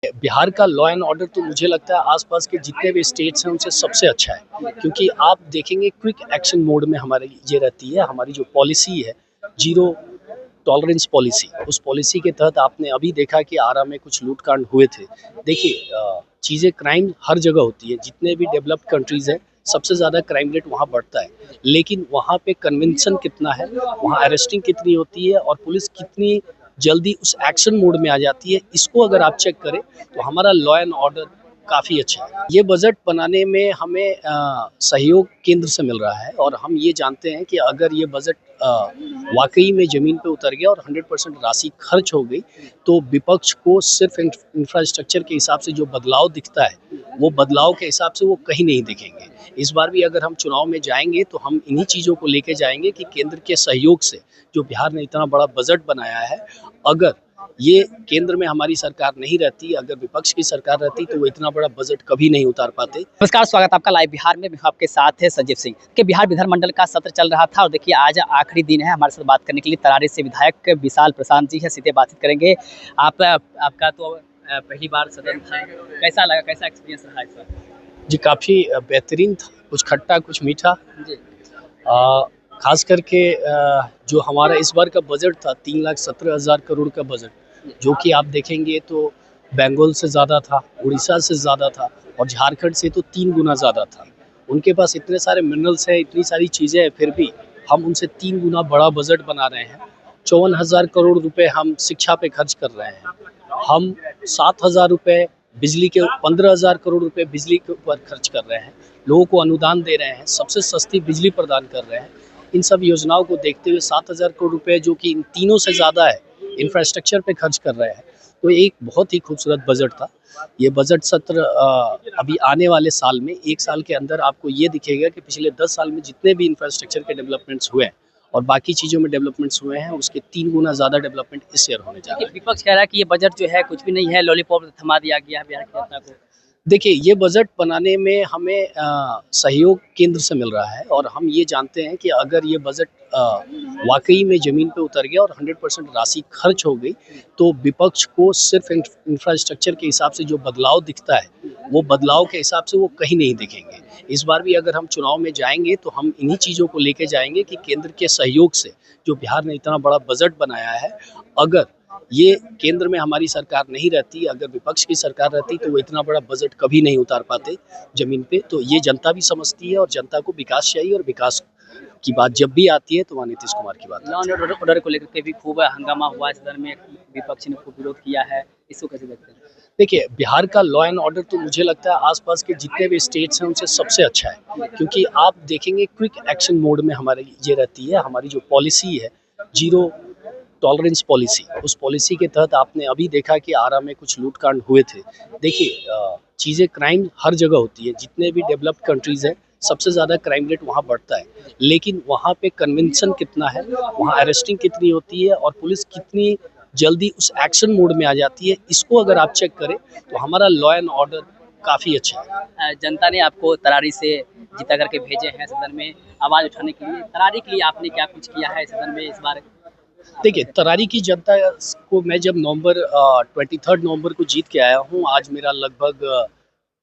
बिहार का law and order तो मुझे लगता है आसपास के जितने भी स्टेट्स हैं उनसे सबसे अच्छा है, क्योंकि आप देखेंगे क्विक एक्शन मोड में हमारी ये रहती है। हमारी जो पॉलिसी है, जीरो टॉलरेंस पॉलिसी, उस पॉलिसी के तहत आपने अभी देखा कि आरा में कुछ लूटकांड हुए थे। देखिए, चीज़ें क्राइम हर जगह होती है, जितने भी डेवलप्ड कंट्रीज़ हैं सबसे ज़्यादा क्राइम रेट वहाँ बढ़ता है, लेकिन वहाँ पे कन्विक्शन कितना है, वहाँ अरेस्टिंग कितनी होती है और पुलिस कितनी जल्दी उस एक्शन मोड में आ जाती है, इसको अगर आप चेक करें तो हमारा लॉ एंड ऑर्डर काफ़ी अच्छा है। ये बजट बनाने में हमें सहयोग केंद्र से मिल रहा है और हम ये जानते हैं कि अगर ये बजट वाकई में ज़मीन पे उतर गया और 100% राशि खर्च हो गई, तो विपक्ष को सिर्फ इंफ्रास्ट्रक्चर के हिसाब से जो बदलाव दिखता है, वो बदलाव के हिसाब से वो कहीं नहीं दिखेंगे। इस बार भी अगर हम चुनाव में जाएंगे तो हम इन्हीं चीज़ों को लेके जाएंगे कि केंद्र के सहयोग से जो बिहार ने इतना बड़ा बजट बनाया है, अगर ये केंद्र में हमारी सरकार नहीं रहती, अगर विपक्ष की सरकार रहती, तो वो इतना बड़ा बजट कभी नहीं उतार पाते। नमस्कार, स्वागत आपका लाइव बिहार में। आपके साथ है संजीव सिंह के। बिहार विधानमंडल का सत्र चल रहा था और देखिए आज आखिरी दिन है। हमारे साथ बात करने के लिए तरारी से विधायक विशाल प्रशांत जी है, सीधे बातचीत करेंगे। आपका तो पहली बार सदन था, कैसा लगा, कैसा एक्सपीरियंस रहा इस बार? जी, काफ़ी बेहतरीन था, कुछ खट्टा कुछ मीठा। जी खास करके जो हमारा इस बार का बजट था 3,17,000 करोड़ का बजट, जो कि आप देखेंगे तो बंगाल से ज़्यादा था, उड़ीसा से ज़्यादा था और झारखंड से तो 3 गुना ज़्यादा था। उनके पास इतने सारे मिनरल्स हैं, इतनी सारी चीज़ें हैं, फिर भी हम उनसे 3 गुना बड़ा बजट बना रहे हैं। 54,000 करोड़ रुपए हम शिक्षा पे खर्च कर रहे हैं। हम 7,000 रुपये बिजली के 15,000 करोड़ रुपए बिजली के ऊपर खर्च कर रहे हैं। लोगों को अनुदान दे रहे हैं, सबसे सस्ती बिजली प्रदान कर रहे हैं। इन सब योजनाओं को देखते हुए 7,000 करोड़ रुपए, जो कि इन तीनों से ज़्यादा है, इंफ्रास्ट्रक्चर पे खर्च कर रहे हैं। तो एक बहुत ही खूबसूरत बजट था। ये बजट सत्र अभी आने वाले साल में, 1 साल के अंदर आपको ये दिखेगा कि पिछले 10 साल में जितने भी इंफ्रास्ट्रक्चर के डेवलपमेंट्स हुए हैं और बाकी चीज़ों में डेवलपमेंट्स हुए हैं, उसके 3 गुना ज़्यादा डेवलपमेंट इस ईयर होने जा रहा है। विपक्ष कह रहा है कि ये बजट जो है कुछ भी नहीं है, लॉलीपॉप थमा दिया गया है बिहार की जनता को। देखिए, ये बजट बनाने में हमें सहयोग केंद्र से मिल रहा है और हम ये जानते हैं कि अगर ये बजट वाकई में ज़मीन पे उतर गया और 100% राशि खर्च हो गई, तो विपक्ष को सिर्फ इंफ्रास्ट्रक्चर के हिसाब से जो बदलाव दिखता है, वो बदलाव के हिसाब से वो कहीं नहीं दिखेंगे। इस बार भी अगर हम चुनाव में जाएंगे तो हम इन्हीं चीज़ों को लेके जाएंगे कि केंद्र के सहयोग से जो बिहार ने इतना बड़ा बजट बनाया है, अगर ये केंद्र में हमारी सरकार नहीं रहती, अगर विपक्ष की सरकार रहती, तो वो इतना बड़ा बजट कभी नहीं उतार पाते ज़मीन पे। तो ये जनता भी समझती है और जनता को विकास चाहिए और विकास की बात जब भी आती है तो वहाँ नीतीश कुमार की बात लॉ आती एंड ऑर्डर को लेकर के भी खूब हंगामा हुआ है सदन में, विपक्ष ने खूब विरोध किया है, इसको कैसे देखते हैं? है। देखिए, बिहार का लॉ एंड ऑर्डर तो मुझे लगता है आसपास के जितने भी स्टेट्स हैं उनसे सबसे अच्छा है, क्योंकि आप देखेंगे क्विक एक्शन मोड में हमारी ये रहती है। हमारी जो पॉलिसी है, जीरो टॉलरेंस पॉलिसी, उस पॉलिसी के तहत आपने अभी देखा कि आरा में कुछ लूटकांड हुए थे। देखिए, चीज़ें क्राइम हर जगह होती है, जितने भी डेवलप्ड कंट्रीज़ हैं सबसे ज़्यादा क्राइम रेट वहाँ बढ़ता है, लेकिन वहाँ पे कन्विक्शन कितना है, वहाँ अरेस्टिंग कितनी होती है और पुलिस कितनी जल्दी उस एक्शन मोड में आ जाती है, इसको अगर आप चेक करें तो हमारा लॉ एंड ऑर्डर काफ़ी अच्छा है। जनता ने आपको तरारी से जीता करके भेजे हैं सदन में आवाज़ उठाने के लिए। तरारी के लिए आपने क्या कुछ किया है सदन में इस बार? देखिए, तरारी की जनता को मैं जब 23 नवंबर को जीत के आया हूँ, आज मेरा लगभग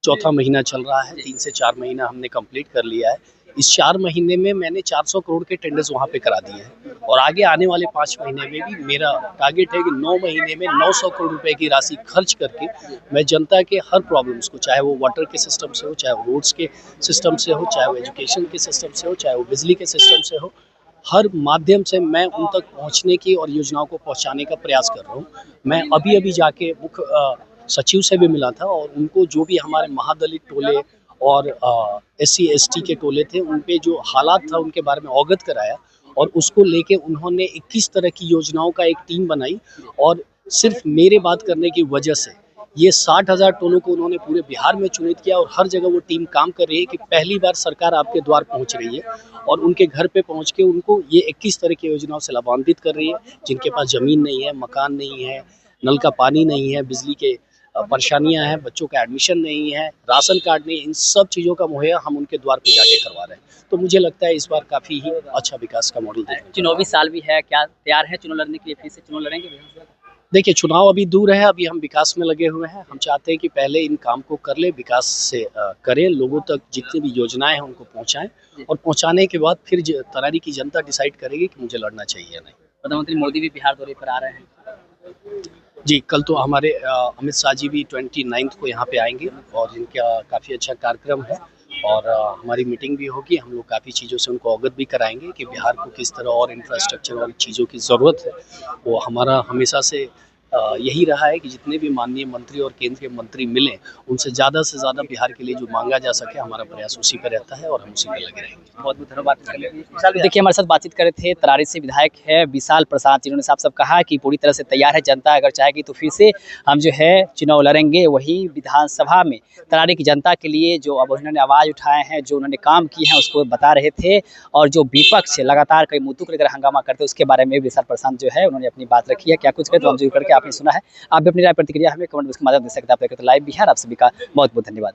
चौथा महीना चल रहा है। 3 से 4 महीना हमने कंप्लीट कर लिया है। इस 4 महीने में मैंने 400 करोड़ के टेंडर्स वहाँ पे करा दिए हैं और आगे आने वाले 5 महीने में भी मेरा टारगेट है कि 9 महीने में 900 करोड़ रुपए की राशि खर्च करके मैं जनता के हर प्रॉब्लम्स को, चाहे वो वाटर के सिस्टम से हो, चाहे वो रोड्स के सिस्टम से हो, चाहे वो एजुकेशन के सिस्टम से हो, चाहे वो बिजली के सिस्टम से हो, हर माध्यम से मैं उन तक पहुंचने की और योजनाओं को पहुंचाने का प्रयास कर रहा हूं। मैं अभी जाके मुख्य सचिव से भी मिला था और उनको जो भी हमारे महादलित टोले और SC ST के टोले थे, उन पे जो हालात था उनके बारे में अवगत कराया और उसको लेके उन्होंने 21 तरह की योजनाओं का एक टीम बनाई और सिर्फ मेरे बात करने की वजह से ये 60,000 टोलों को उन्होंने पूरे बिहार में चुनित किया और हर जगह वो टीम काम कर रही है कि पहली बार सरकार आपके द्वार पहुंच रही है और उनके घर पे पहुंच के उनको ये 21 तरह की योजनाओं से लाभान्वित कर रही है। जिनके पास ज़मीन नहीं है, मकान नहीं है, नल का पानी नहीं है, बिजली के परेशानियां हैं, बच्चों का एडमिशन नहीं है, राशन कार्ड नहीं है, इन सब चीज़ों का मुहैया हम उनके द्वार पे जाके करवा रहे हैं। तो मुझे लगता है इस बार काफ़ी ही अच्छा विकास का मॉडल देखने को चुनावी साल भी है, क्या तैयार है चुनाव लड़ने के लिए? फिर से चुनाव लड़ेंगे? देखिए, चुनाव अभी दूर है, अभी हम विकास में लगे हुए हैं। हम चाहते हैं कि पहले इन काम को कर लें, विकास से करें, लोगों तक जितनी भी योजनाएँ हैं उनको पहुँचाएँ और पहुँचाने के बाद फिर तरारी की जनता डिसाइड करेगी कि मुझे लड़ना चाहिए या नहीं। प्रधानमंत्री मोदी भी बिहार दौरे पर आ रहे हैं। जी, कल तो हमारे अमित शाह जी भी 29 को यहाँ पे आएँगे और इनका काफ़ी अच्छा कार्यक्रम है और हमारी मीटिंग भी होगी। हम लोग काफ़ी चीज़ों से उनको अवगत भी कराएँगे कि बिहार को किस तरह और इंफ्रास्ट्रक्चर वाली चीज़ों की ज़रूरत है। वो हमारा हमेशा से यही रहा है कि जितने भी माननीय मंत्री और केंद्रीय मंत्री मिलें, उनसे ज़्यादा बिहार के लिए जो माँगा जा सके, हमारा प्रयास उसी पे रहता है और हम उसी पे लगे रहेंगे। बहुत-बहुत धन्यवाद इसके लिए। देखिए, हमारे साथ बातचीत कर रहे थे तरारी से विधायक है विशाल प्रसाद, जिन्होंने साफ-साफ कहा कि पूरी तरह से तैयार है, जनता अगर चाहेगी तो फिर से हम जो है चुनाव लड़ेंगे। वहीं विधानसभा में तरारी की जनता के लिए जो अब उन्होंने आवाज़ उठाए हैं, जो उन्होंने काम किए हैं उसको बता रहे थे और जो विपक्ष लगातार कई मुद्दों को लेकर हंगामा करते हैं उसके बारे में विशाल प्रसाद जो है उन्होंने अपनी बात रखी है। क्या कुछ कहे तो हम ज़रूर करके आपने सुना है। आप भी अपनी राय प्रतिक्रिया हमें कमेंट बॉक्स के माध्यम से दे सकते हैं। आप देख रहे हैं लाइव बिहार, आप सभी का बहुत-बहुत धन्यवाद।